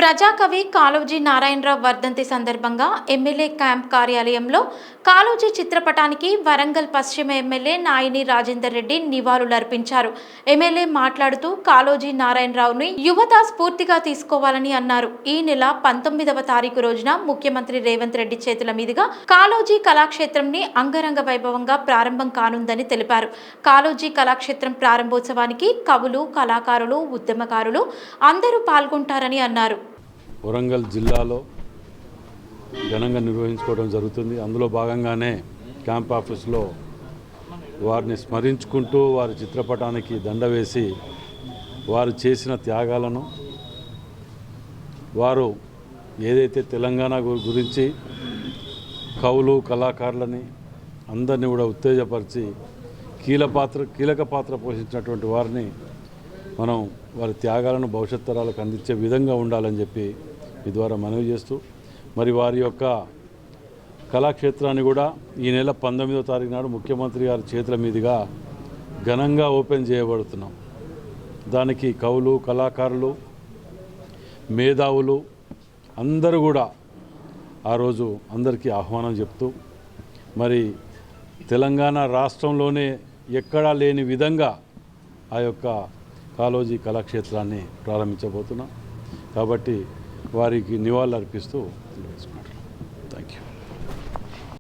ప్రజాకవి కాళోజీ నారాయణరావు వర్ధంతి సందర్భంగా MLA camp కార్యాలయంలో కాళోజీ చిత్రపటానికి వరంగల్ పశ్చిమ ఎమ్మెల్యే నాయిని రాజేందర్ రెడ్డి నివాళులర్పించారు. ఎమ్మెల్యే మాట్లాడుతూ కాళోజీ నారాయణరావుని యువత స్ఫూర్తిగా తీసుకోవాలని అన్నారు. ఈ నెల 19వ తారీఖు రోజున ముఖ్యమంత్రి రేవంత్ రెడ్డి చేతుల మీదుగా కాళోజీ కళాక్షేత్రంని అంగరంగ వైభవంగా ప్రారంభం కానుందని తెలిపారు. కాళోజీ కళాక్షేత్రం ప్రారంభోత్సవానికి కవులు, కళాకారులు, ఉద్యమకారులు అందరూ పాల్గొంటారని అన్నారు. వరంగల్ జిల్లాలో ఘనంగా నిర్వహించుకోవడం జరుగుతుంది. అందులో భాగంగానే క్యాంప్ ఆఫీస్లో వారిని స్మరించుకుంటూ వారి చిత్రపటానికి దండ వేసి వారు చేసిన త్యాగాలను, వారు ఏదైతే తెలంగాణ గురించి కవులు, కళాకారులని అందరినీ కూడా ఉత్తేజపరిచి కీలక పాత్ర పోషించినటువంటి వారిని మనం వారి త్యాగాలను భవిష్యత్ తరాలకు అందించే విధంగా ఉండాలని చెప్పి మీ ద్వారా మనవి చేస్తూ, మరి వారి యొక్క కళాక్షేత్రాన్ని కూడా ఈ నెల 19వ తారీఖు నాడు ముఖ్యమంత్రి గారి చేతుల మీదుగా ఘనంగా ఓపెన్ చేయబడుతున్నాం. దానికి కవులు, కళాకారులు, మేధావులు అందరూ కూడా ఆ రోజు అందరికీ ఆహ్వానం చెప్తూ, మరి తెలంగాణ రాష్ట్రంలోనే ఎక్కడా లేని విధంగా ఆ యొక్క కాళోజీ కళాక్షేత్రాన్ని ప్రారంభించబోతున్నాం. కాబట్టి వారికి నివాళులు అర్పిస్తూ